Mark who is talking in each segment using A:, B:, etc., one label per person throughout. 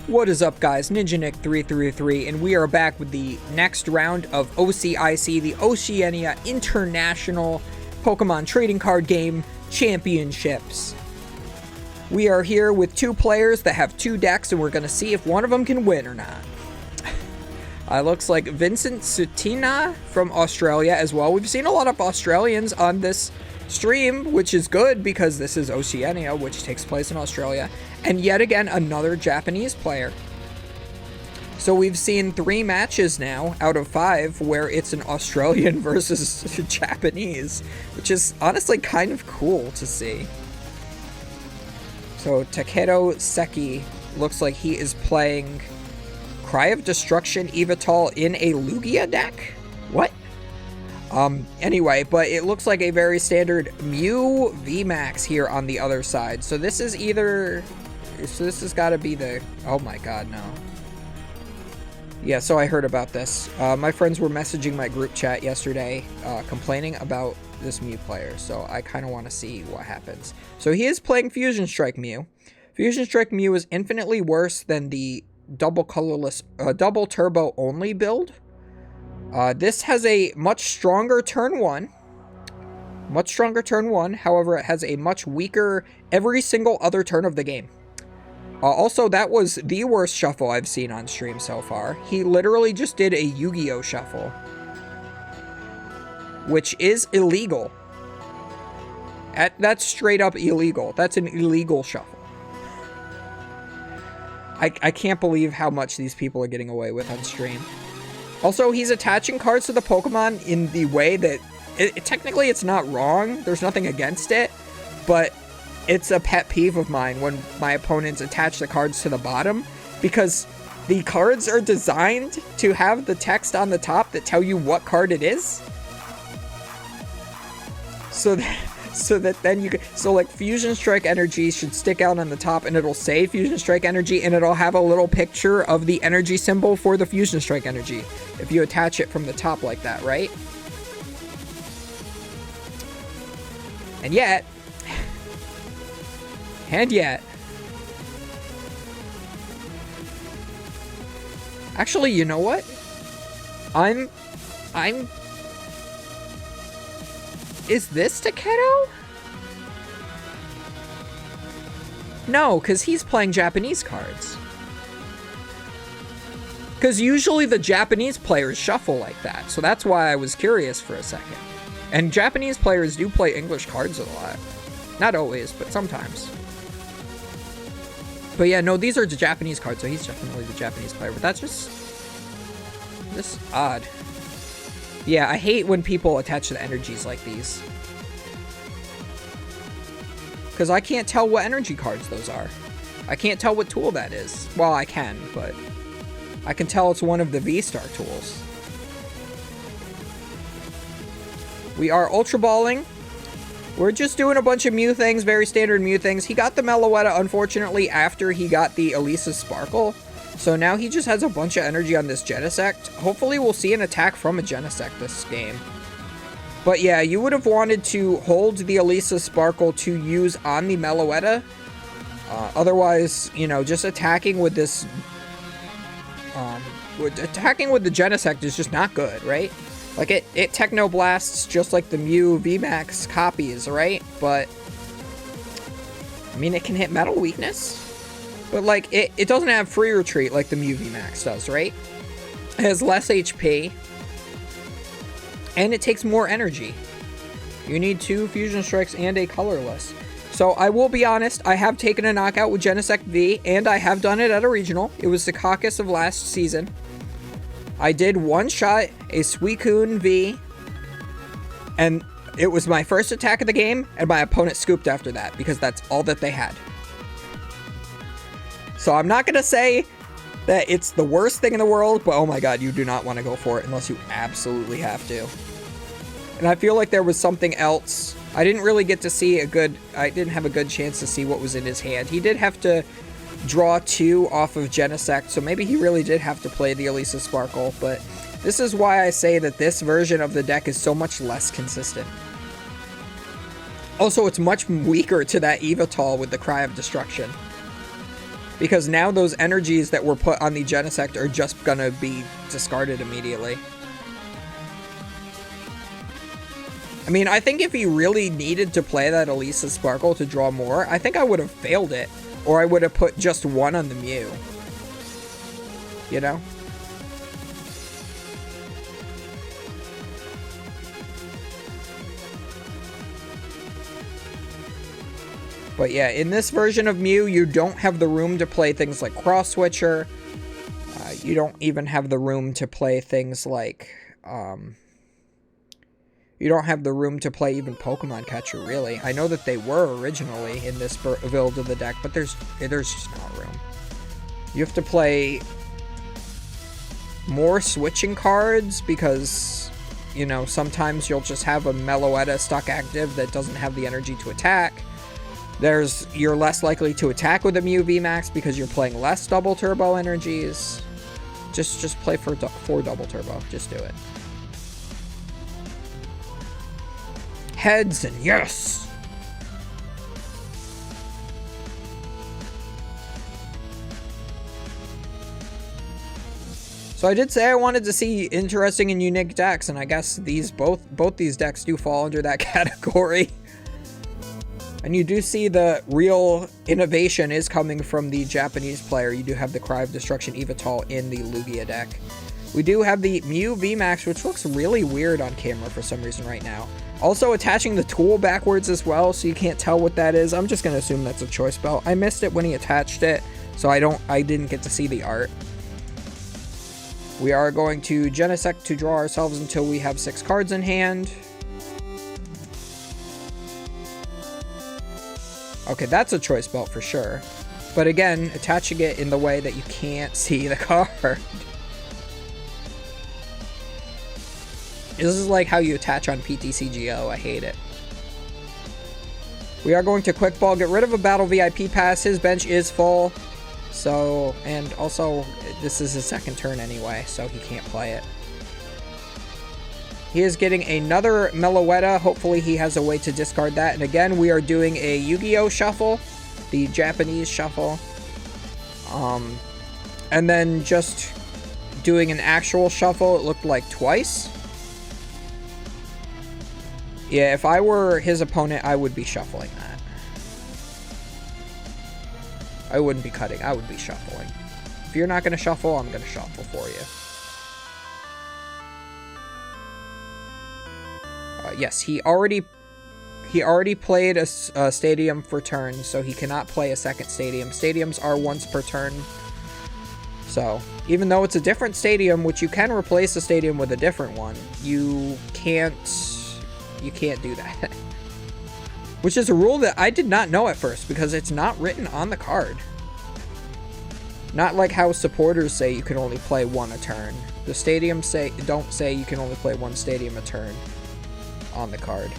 A: What is up, guys? Ninja Nick 333, and we are back with the next round of OCIC, the Oceania International Pokemon Trading Card Game Championships. We are here with two players that have two decks, and we're going to see if one of them can win or not. Looks like Vincent Sutina from Australia as well. We've seen a lot of Australians on this stream, which is good because this is Oceania, which takes place in Australia. And yet again, another Japanese player. So we've seen 3 matches now out of 5 where it's an Australian versus Japanese, which is honestly kind of cool to see. So Takedo Seki looks like he is playing Cry of Destruction Evital in a Lugia deck? What? Anyway, but it looks like a very standard Mew VMAX here on the other side. So this is either... So this has got to be the... Oh my god, no. Yeah, so I heard about this. My friends were messaging my group chat yesterday, complaining about this Mew player. So I kind of want to see what happens. So he is playing Fusion Strike Mew. Fusion Strike Mew is infinitely worse than the double colorless, double turbo only build. This has a much stronger turn 1. Much stronger turn 1. However, it has a much weaker every single other turn of the game. Also, that was the worst shuffle I've seen on stream so far. He literally just did a Yu-Gi-Oh shuffle, which is illegal. That's straight up illegal. That's an illegal shuffle. I can't believe how much these people are getting away with on stream. Also, he's attaching cards to the Pokemon in the way that... technically, it's not wrong. There's nothing against it. But it's a pet peeve of mine when my opponents attach the cards to the bottom. Because the cards are designed to have the text on the top that tell you what card it is. So that then you can... So, like, Fusion Strike Energy should stick out on the top, and it'll say Fusion Strike Energy, and it'll have a little picture of the energy symbol for the Fusion Strike Energy, if you attach it from the top like that, right? And yet... Actually, you know what? Is this Takedo? No, because he's playing Japanese cards. Because usually the Japanese players shuffle like that, so that's why I was curious for a second. And Japanese players do play English cards a lot. Not always, but sometimes. But yeah, no, these are the Japanese cards, so he's definitely the Japanese player, but that's just odd. Yeah, I hate when people attach the energies like these. Because I can't tell what energy cards those are. I can't tell what tool that is. Well, I can, but I can tell it's one of the V-Star tools. We are Ultra Balling. We're just doing a bunch of Mew things, very standard Mew things. He got the Meloetta, unfortunately, after he got the Elisa Sparkle. So now he just has a bunch of energy on this Genesect. Hopefully we'll see an attack from a Genesect this game. But yeah, you would have wanted to hold the Elisa Sparkle to use on the Meloetta. Otherwise, you know, just attacking with this... attacking with the Genesect is just not good, right? Like, it Techno Blasts just like the Mew VMAX copies, right? But, I mean, it can hit Metal Weakness. But, like, it doesn't have Free Retreat like the Mew VMAX does, right? It has less HP. And it takes more energy. You need 2 Fusion Strikes and a colorless. So, I will be honest, I have taken a knockout with Genesect V, and I have done it at a regional. It was the caucus of last season. I did one shot a Suicune V, and it was my first attack of the game, and my opponent scooped after that, because that's all that they had. So I'm not going to say that it's the worst thing in the world, but oh my god, you do not want to go for it unless you absolutely have to. And I feel like there was something else. I didn't really get to see I didn't have a good chance to see what was in his hand. He did have to draw 2 off of Genesect, so maybe he really did have to play the Elisa Sparkle, but this is why I say that this version of the deck is so much less consistent. Also, it's much weaker to that Evital with the Cry of Destruction. Because now those energies that were put on the Genesect are just gonna be discarded immediately. I mean, I think if he really needed to play that Elisa Sparkle to draw more, I think I would have failed it. Or I would have put just one on the Mew. You know? But yeah, in this version of Mew, you don't have the room to play things like Cross Switcher. You don't even have the room to play things like... you don't have the room to play even Pokemon Catcher, really. I know that they were originally in this build of the deck, but there's just not room. You have to play more switching cards because, you know, sometimes you'll just have a Meloetta stuck active that doesn't have the energy to attack. You're less likely to attack with a Mew VMAX because you're playing less double turbo energies. Just play for 4 double turbo. Just do it. Heads and yes! So I did say I wanted to see interesting and unique decks, and I guess both these decks do fall under that category. And you do see the real innovation is coming from the Japanese player. You do have the Cry of Destruction Evital in the Lugia deck. We do have the Mew VMAX, which looks really weird on camera for some reason right now. Also attaching the tool backwards as well, so you can't tell what that is. I'm just going to assume that's a choice belt. I missed it when he attached it, so I didn't get to see the art. We are going to Genesect to draw ourselves until we have 6 cards in hand. Okay, that's a choice belt for sure. But again, attaching it in the way that you can't see the card. This is like how you attach on PTCGO. I hate it. We are going to Quick Ball, get rid of a Battle VIP pass. His bench is full. So, and also, this is his second turn anyway, so he can't play it. He is getting another Meloetta. Hopefully he has a way to discard that. And again, we are doing a Yu-Gi-Oh! Shuffle. The Japanese shuffle. And then just doing an actual shuffle, it looked like twice. Yeah, if I were his opponent, I would be shuffling that. I wouldn't be cutting, I would be shuffling. If you're not going to shuffle, I'm going to shuffle for you. Yes, he already played a stadium for turn, so he cannot play a second stadium. Stadiums are once per turn. So, even though it's a different stadium, which you can replace a stadium with a different one, you can't do that. Which is a rule that I did not know at first, because it's not written on the card. Not like how supporters say you can only play one a turn. The stadiums don't say you can only play one stadium a turn on the card.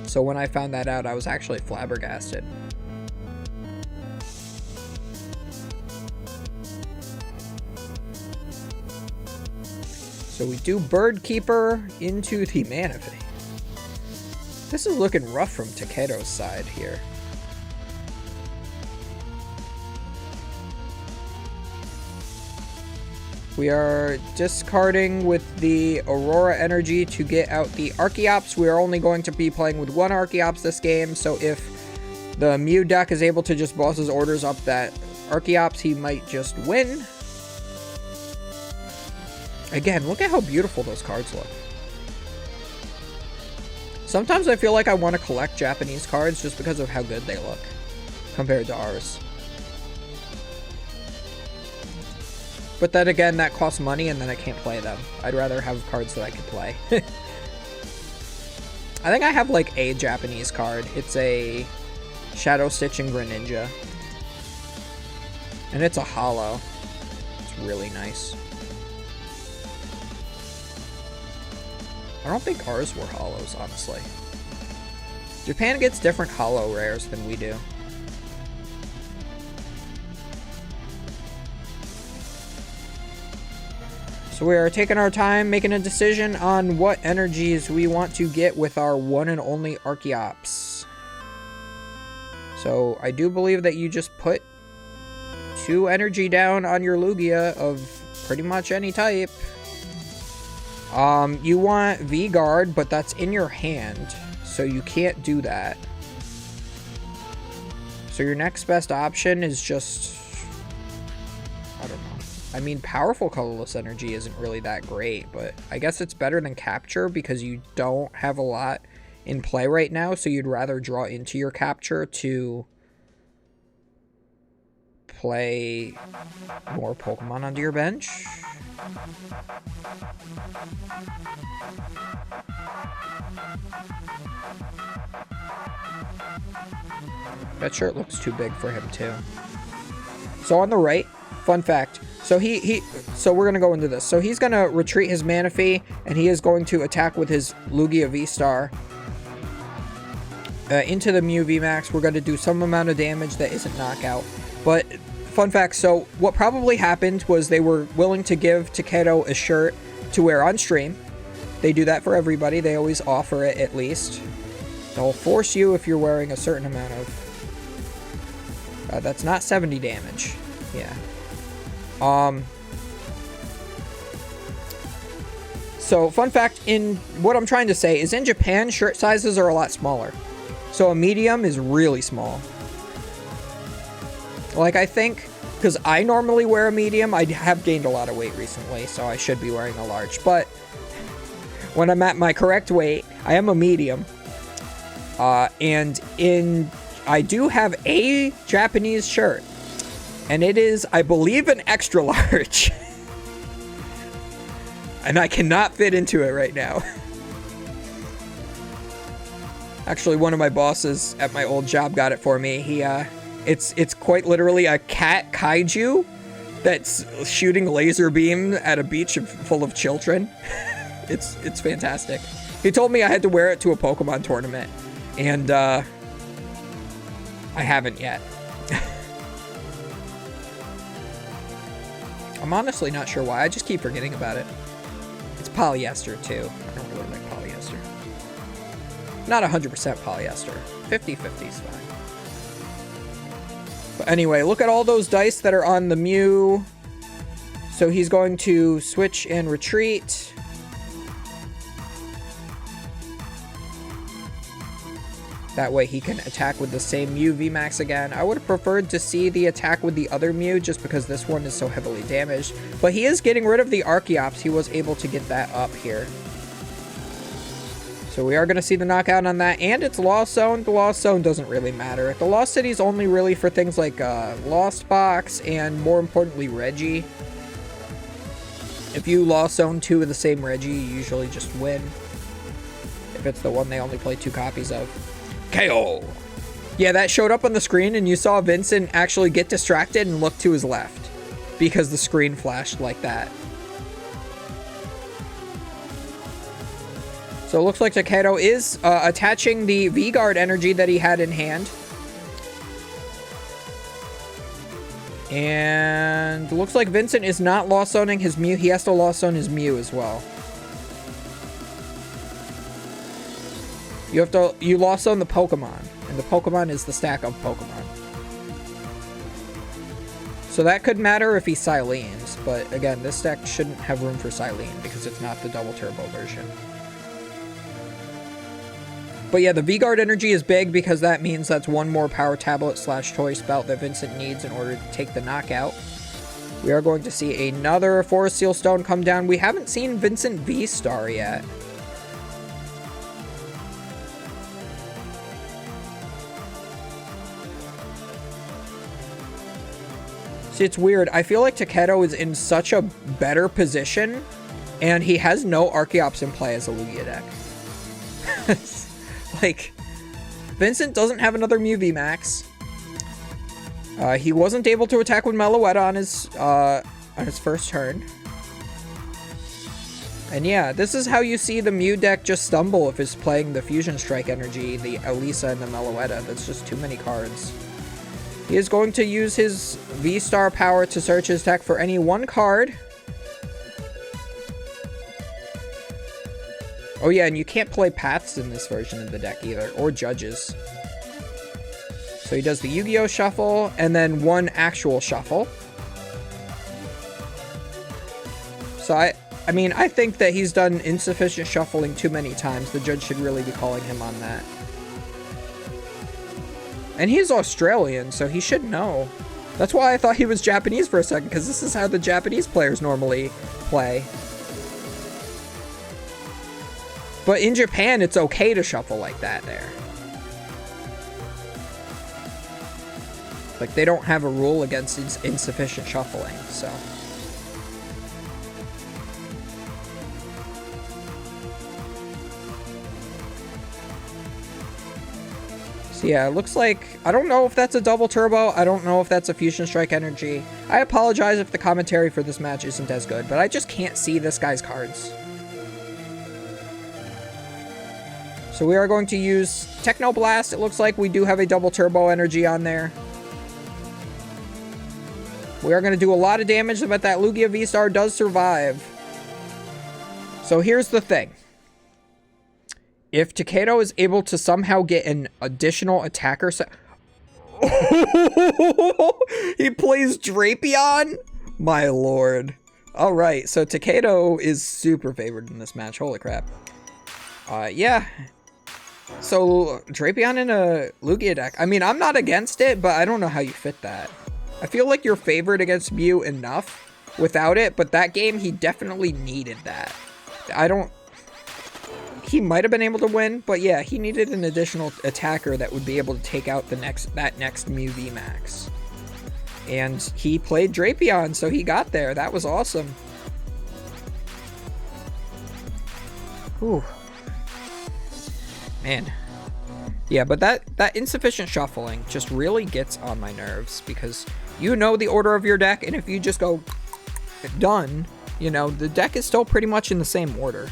A: So when I found that out, I was actually flabbergasted. So we do Bird Keeper into the Manaphy. This is looking rough from Takedo's side here. We are discarding with the Aurora Energy to get out the Archeops. We are only going to be playing with one Archeops this game, so if the Mew deck is able to just boss his orders up that Archeops, he might just win. Again, look at how beautiful those cards look. Sometimes I feel like I want to collect Japanese cards just because of how good they look compared to ours. But then again, that costs money and then I can't play them. I'd rather have cards that I could play. I think I have like a Japanese card. It's a Shadow Stitch and Greninja. And it's a holo. It's really nice. I don't think ours were holos, honestly. Japan gets different holo rares than we do. So we are taking our time, making a decision on what energies we want to get with our one and only Archeops. So I do believe that you just put 2 energy down on your Lugia of pretty much any type. You want V-Guard, but that's in your hand, so you can't do that. So your next best option is just... I don't know. I mean, powerful colorless energy isn't really that great, but I guess it's better than capture because you don't have a lot in play right now, so you'd rather draw into your capture to play more Pokemon onto your bench. That shirt looks too big for him too. So on the right, fun fact. So so we're gonna go into this. So he's gonna retreat his Manaphy, and he is going to attack with his Lugia V-Star into the Mew VMAX. We're gonna do some amount of damage that isn't knockout. But fun fact. So what probably happened was they were willing to give Takedo a shirt to wear on stream. They do that for everybody. They always offer it at least. They'll force you if you're wearing a certain amount of. That's not 70 damage. Yeah. So, fun fact, in what I'm trying to say is in Japan, shirt sizes are a lot smaller. So a medium is really small. Like, I think, because I normally wear a medium, I have gained a lot of weight recently, so I should be wearing a large. But when I'm at my correct weight, I am a medium. And I do have a Japanese shirt. And it is, I believe, an extra large. And I cannot fit into it right now. Actually, one of my bosses at my old job got it for me. It's quite literally a cat kaiju that's shooting laser beam at a beach full of children. It's fantastic. He told me I had to wear it to a Pokemon tournament. And, I haven't yet. I'm honestly not sure why. I just keep forgetting about it. It's polyester, too. I don't really like polyester. Not 100% polyester. 50-50 is fine. But anyway, look at all those dice that are on the Mew. So he's going to switch and retreat. That way he can attack with the same Mew VMAX again. I would have preferred to see the attack with the other Mew just because this one is so heavily damaged. But he is getting rid of the Archeops. He was able to get that up here. So we are going to see the knockout on that. And it's Lost Zone. The Lost Zone doesn't really matter. The Lost City is only really for things like Lost Box and, more importantly, Reggie. If you Lost Zone 2 of the same Reggie, you usually just win. If it's the one they only play 2 copies of. KO! Yeah, that showed up on the screen, and you saw Vincent actually get distracted and look to his left. Because the screen flashed like that. So it looks like Takedo is attaching the V-Guard energy that he had in hand. And looks like Vincent is not Lost Zoning his Mew. He has to Lost Zone his Mew as well. You Lost Zone the Pokemon. And the Pokemon is the stack of Pokemon. So that could matter if he Silenes. But again, this deck shouldn't have room for Silene because it's not the double turbo version. But yeah, the V-Guard energy is big because that means that's one more power tablet / toy spout that Vincent needs in order to take the knockout. We are going to see another Forest Seal Stone come down. We haven't seen Vincent V-Star yet. See, it's weird. I feel like Takedo is in such a better position, and he has no Archeops in play as a Lugia deck. Like, Vincent doesn't have another Mew VMAX. He wasn't able to attack with Meloetta on his first turn. And yeah, this is how you see the Mew deck just stumble if it's playing the Fusion Strike energy, the Elisa and the Meloetta. That's just too many cards. He is going to use his V-Star power to search his deck for any one card. Oh yeah, and you can't play Paths in this version of the deck either, or Judges. So he does the Yu-Gi-Oh! Shuffle, and then one actual shuffle. So I mean, I think that he's done insufficient shuffling too many times. The judge should really be calling him on that. And he's Australian, so he should know. That's why I thought he was Japanese for a second, because this is how the Japanese players normally play. But in Japan, it's okay to shuffle like that there. Like, they don't have a rule against insufficient shuffling, so. So yeah, it looks like, I don't know if that's a double turbo, I don't know if that's a fusion strike energy. I apologize if the commentary for this match isn't as good, but I just can't see this guy's cards. So we are going to use Techno Blast. It looks like we do have a double turbo energy on there. We are going to do a lot of damage, but that Lugia V-Star does survive. So here's the thing. If Takeda is able to somehow get an additional attacker set... He plays Drapion? My lord. Alright, so Takeda is super favored in this match. Holy crap. Yeah. So, Drapion in a Lugia deck. I mean, I'm not against it, but I don't know how you fit that. I feel like you're favored against Mew enough without it, but that game, he definitely needed that. He might have been able to win, but yeah, he needed an additional attacker that would be able to take out that next Mew VMAX. And he played Drapion, so he got there. That was awesome. Whew. Man. Yeah, but that insufficient shuffling just really gets on my nerves, because you know the order of your deck, and if you just go done, you know, the deck is still pretty much in the same order.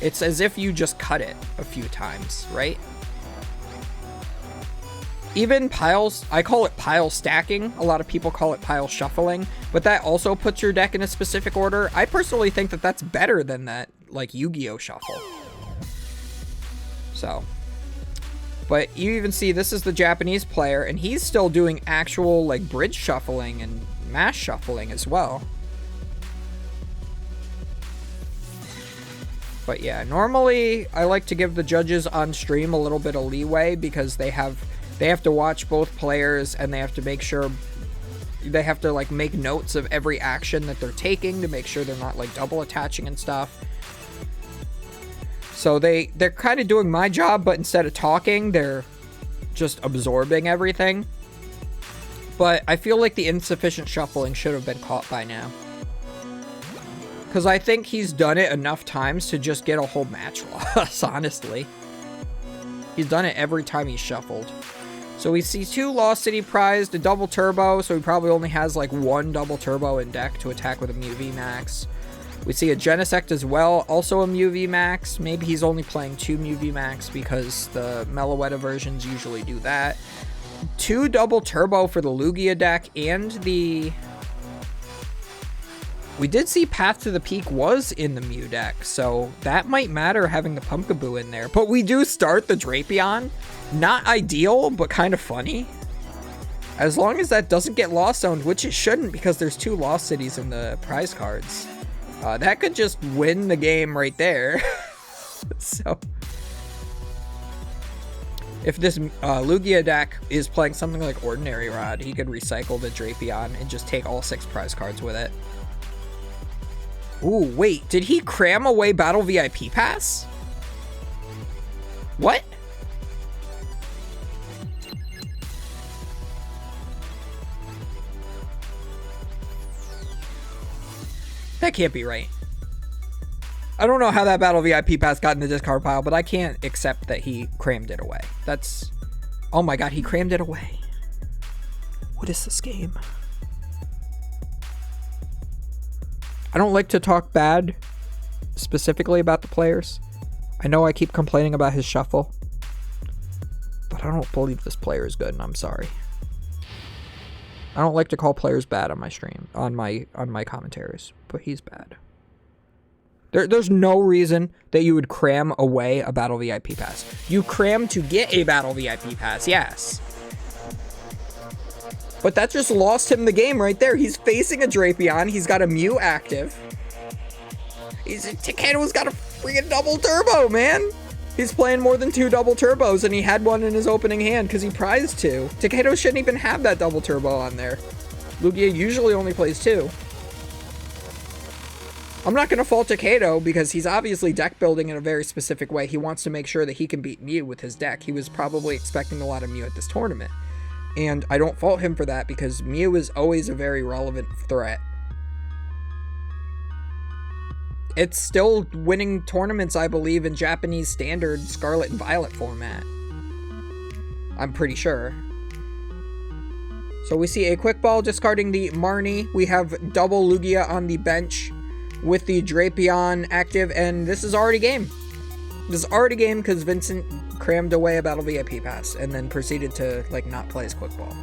A: It's as if you just cut it a few times, right? Even piles, I call it pile stacking. A lot of people call it pile shuffling, but that also puts your deck in a specific order. I personally think that that's better than that, like, Yu-Gi-Oh! Shuffle. So, but you even see this is the Japanese player, and he's still doing actual, like, bridge shuffling and mash shuffling as well. But yeah, normally I like to give the judges on stream a little bit of leeway, because they have to watch both players, and they have to make sure, they have to like make notes of every action that they're taking to make sure they're not like double attaching and stuff. So they're kind of doing my job, but instead of talking, they're just absorbing everything. But I feel like the insufficient shuffling should have been caught by now, because I think he's done it enough times to just get a whole match loss, honestly. He's done it every time he's shuffled. So we see 2 Lost City prized, a double turbo, so he probably only has like 1 double turbo in deck to attack with a Mew VMAX. We see a Genesect as well, also a Mew VMAX. Maybe he's only playing 2 Mew VMAX, because the Meloetta versions usually do that. 2 double turbo for the Lugia deck, and the... We did see Path to the Peak was in the Mew deck, so that might matter having the Pumpkaboo in there. But we do start the Drapion. Not ideal, but kind of funny. As long as that doesn't get Lost Zoned, which it shouldn't, because there's 2 Lost Cities in the prize cards. That could just win the game right there. So, if this Lugia deck is playing something like Ordinary Rod, he could recycle the Drapion and just take all 6 prize cards with it. Ooh, wait, did he cram away Battle VIP Pass? What? That can't be right. I don't know how that Battle VIP Pass got in the discard pile, but I can't accept that he crammed it away. That's... Oh my god, he crammed it away. What is this game? I don't like to talk bad specifically about the players. I know I keep complaining about his shuffle, but I don't believe this player is good, and I'm sorry. I don't like to call players bad on my stream, on my commentaries, but he's bad. There's no reason that you would cram away a Battle VIP Pass. You cram to get a Battle VIP Pass, yes. But that just lost him the game right there. He's facing a Drapion. He's got a Mew active. Takedo's got a freaking double turbo, man. He's playing more than 2 double turbos, and he had one in his opening hand because he prized 2. Takeda shouldn't even have that double turbo on there. Lugia usually only plays 2. I'm not going to fault Takeda because he's obviously deck building in a very specific way. He wants to make sure that he can beat Mew with his deck. He was probably expecting a lot of Mew at this tournament. And I don't fault him for that because Mew is always a very relevant threat. It's still winning tournaments, I believe, in Japanese standard Scarlet and Violet format. I'm pretty sure. So we see a Quick Ball discarding the Marnie. We have double Lugia on the bench with the Drapion active, and this is already game. This is already game because Vincent crammed away a Battle VIP pass and then proceeded to, like, not play his Quick Ball.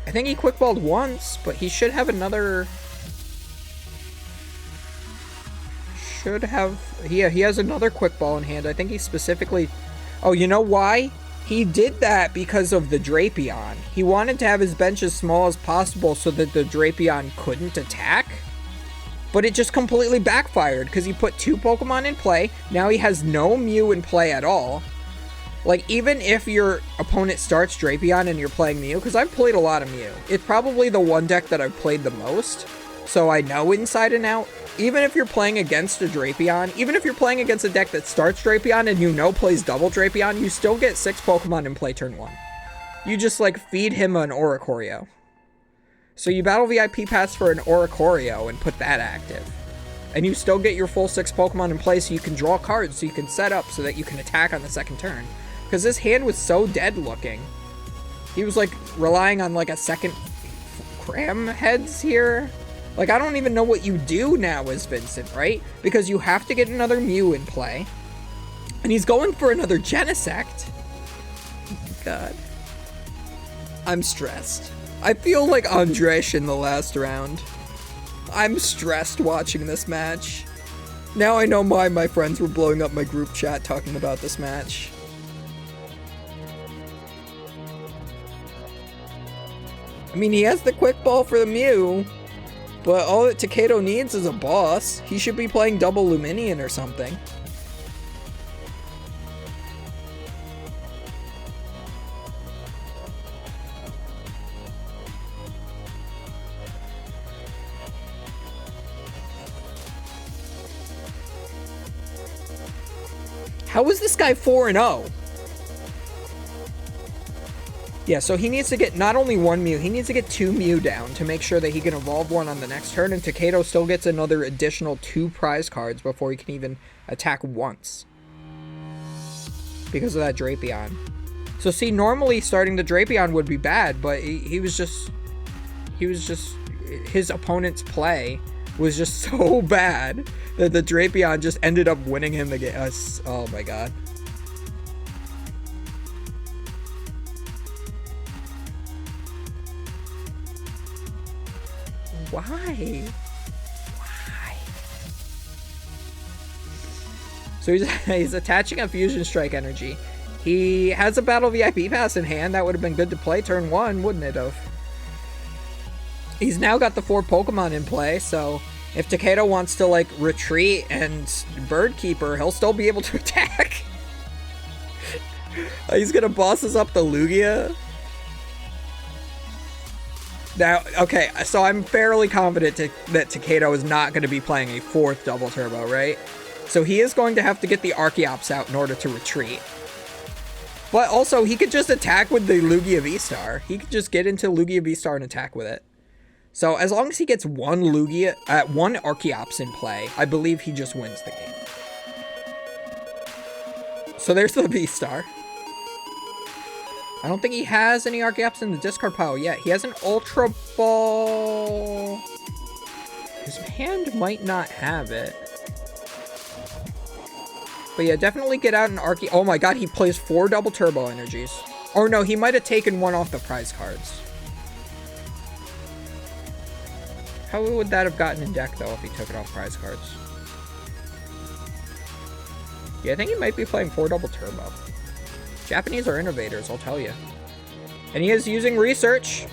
A: I think he Quick Balled once, but he should have another... he has another Quick Ball in hand. I think he specifically... Oh, you know why? He did that because of the Drapion. He wanted to have his bench as small as possible so that the Drapion couldn't attack. But it just completely backfired because he put 2 Pokemon in play. Now he has no Mew in play at all. Like, even if your opponent starts Drapion and you're playing Mew, because I've played a lot of Mew. It's probably the one deck that I've played the most, so I know inside and out. Even if you're playing against a Drapion, even if you're playing against a deck that starts Drapion and you know plays double Drapion, you still get 6 Pokemon in play turn 1. You just, like, feed him an Oricorio. So you Battle VIP pass for an Oricorio and put that active. And you still get your full 6 Pokemon in play so you can draw cards, so you can set up so that you can attack on the second turn. Because this hand was so dead looking. He was, like, relying on, like, a second cram heads here. Like, I don't even know what you do now as Vincent, right? Because you have to get another Mew in play. And he's going for another Genesect. God. I'm stressed. I feel like Andresh in the last round. I'm stressed watching this match. Now I know why my friends were blowing up my group chat talking about this match. I mean, he has the Quick Ball for the Mew. But all that Takeda needs is a boss. He should be playing double Luminion or something. How is this guy 4-0? Yeah, so he needs to get not only 1 Mew, he needs to get 2 Mew down to make sure that he can evolve one on the next turn, and Takeda still gets another additional 2 prize cards before he can even attack once. Because of that Drapion. So see, normally starting the Drapion would be bad, but he was just, his opponent's play was just so bad that the Drapion just ended up winning him the game. Oh my god. Why? Why? So he's attaching a Fusion Strike energy. He has a Battle VIP pass in hand. That would have been good to play turn 1, wouldn't it have? He's now got the 4 Pokemon in play, so if Takeda wants to, like, retreat and Bird Keeper, he'll still be able to attack. He's gonna boss us up the Lugia. Now, okay, so I'm fairly confident that Takeda is not going to be playing a 4th Double Turbo, right? So he is going to have to get the Archeops out in order to retreat. But also, he could just attack with the Lugia V-Star. He could just get into Lugia V-Star and attack with it. So as long as he gets 1 one Archeops in play, I believe he just wins the game. So there's the V-Star. I don't think he has any Archeops in the discard pile yet. He has an Ultra Ball. His hand might not have it. But yeah, definitely get out an Arche... Oh my god, he plays 4 Double Turbo energies. Or no, he might have taken 1 off the prize cards. How would that have gotten in deck, though, if he took it off prize cards? Yeah, I think he might be playing 4 Double Turbo. Japanese are innovators, I'll tell you. And he is using research.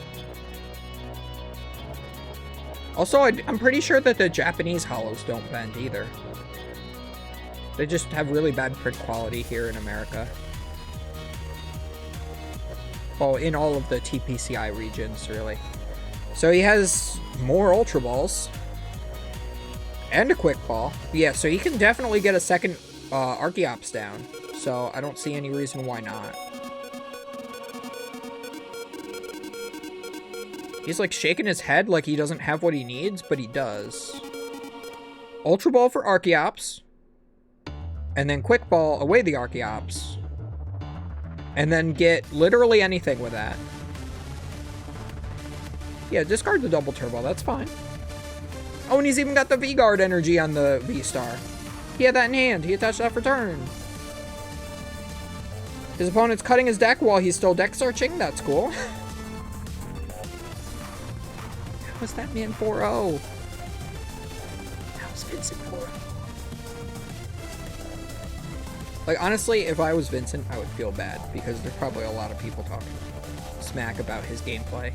A: Also, I'm pretty sure that the Japanese holos don't bend either. They just have really bad print quality here in America. Well, in all of the TPCI regions, really. So he has more Ultra Balls. And a Quick Ball. Yeah, so he can definitely get a second Archeops down. So I don't see any reason why not. He's like shaking his head like he doesn't have what he needs, but he does. Ultra Ball for Archeops. And then Quick Ball away the Archeops. And then get literally anything with that. Yeah, discard the double turbo, that's fine. Oh, and he's even got the V-Guard energy on the V-Star. He had that in hand, he attached that for turn. His opponent's cutting his deck while he's still deck searching, that's cool. How was that man 4-0? How was Vincent 4-0? Like, honestly, if I was Vincent, I would feel bad, because there's probably a lot of people talking smack about his gameplay.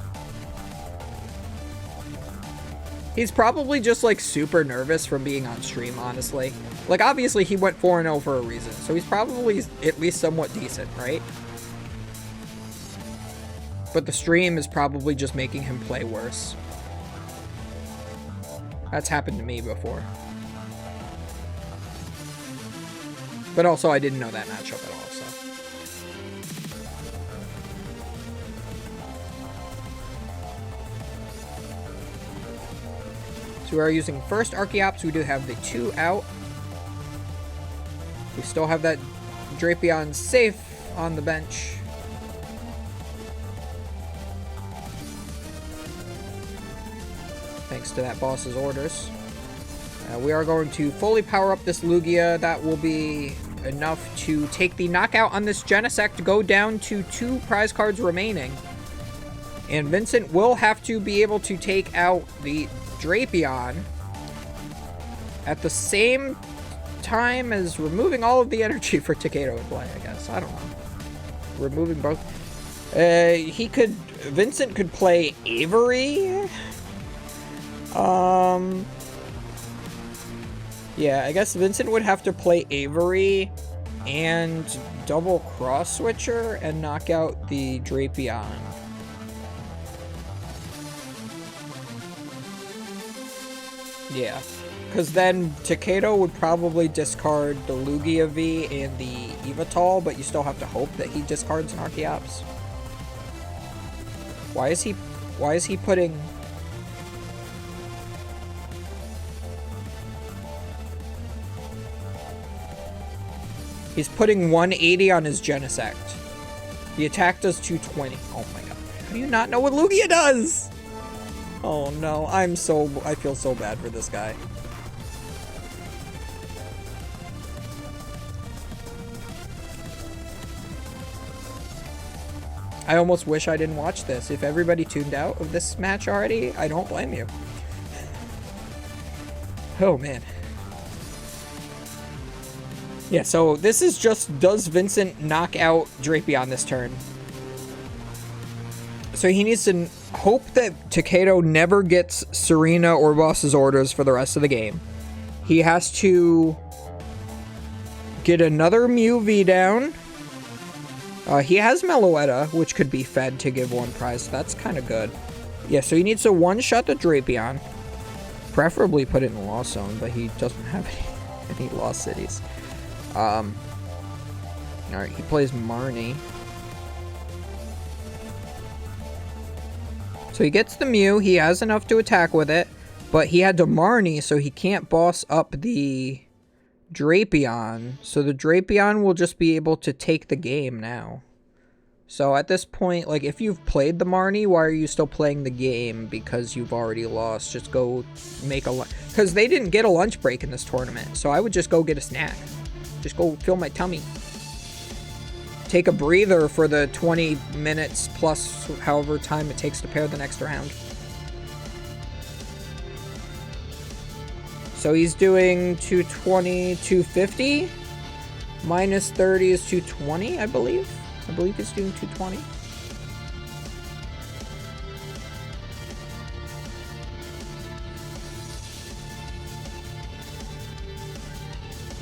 A: He's probably just, like, super nervous from being on stream, honestly. Like, obviously, he went 4-0 for a reason, so he's probably at least somewhat decent, right? But the stream is probably just making him play worse. That's happened to me before. But also, I didn't know that matchup at all, so. So we are using first Archeops. We do have the 2 out. We still have that Drapion safe on the bench. Thanks to that boss's orders. We are going to fully power up this Lugia. That will be enough to take the knockout on this Genesect, go down to 2 prize cards remaining. And Vincent will have to be able to take out the Drapion at the same time as removing all of the energy for Takeda to play, I guess. I don't know. Removing both. Vincent could play Avery. Yeah, I guess Vincent would have to play Avery and double cross switcher and knock out the Drapion. Yeah, because then Takeda would probably discard the Lugia V and the Evital, but you still have to hope that he discards an Archeops. Why is he putting... He's putting 180 on his Genesect. The attack does 220. Oh my god. How do you not know what Lugia does? Oh no, I feel so bad for this guy. I almost wish I didn't watch this. If everybody tuned out of this match already, I don't blame you. Oh man. Yeah, so this is just, does Vincent knock out Drapion this turn? So he needs to hope that Takeda never gets Serena or Boss's orders for the rest of the game. He has to get another Mew V down. He has Meloetta, which could be fed to give 1 prize, so that's kind of good. Yeah, so he needs to one-shot the Drapion. Preferably put it in Lost Zone, but he doesn't have any Lost Cities. Alright, he plays Marnie. So he gets the Mew, he has enough to attack with it, but he had to Marnie, so he can't boss up the Drapion. So the Drapion will just be able to take the game now. So at this point, like, if you've played the Marnie, why are you still playing the game? Because you've already lost. Just go make a lunch. Because they didn't get a lunch break in this tournament, so I would just go get a snack. Just go fill my tummy. Take a breather for the 20 minutes plus however time it takes to pair the next round. So he's doing 220, 250. Minus 30 is 220, I believe. I believe he's doing 220.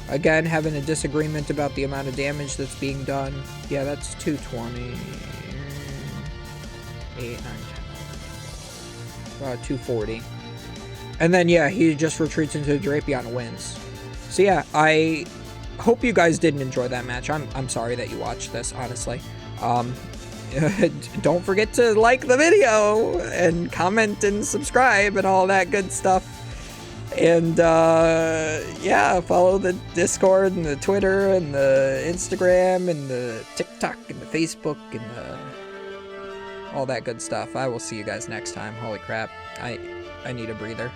A: Again, having a disagreement about the amount of damage that's being done. Yeah, that's 220. 8, 9, 10. 240. And then, yeah, he just retreats into Drapion and wins. So, yeah, I hope you guys didn't enjoy that match. I'm sorry that you watched this, honestly. Don't forget to like the video and comment and subscribe and all that good stuff. And, yeah, follow the Discord and the Twitter and the Instagram and the TikTok and the Facebook and all that good stuff. I will see you guys next time. Holy crap. I need a breather.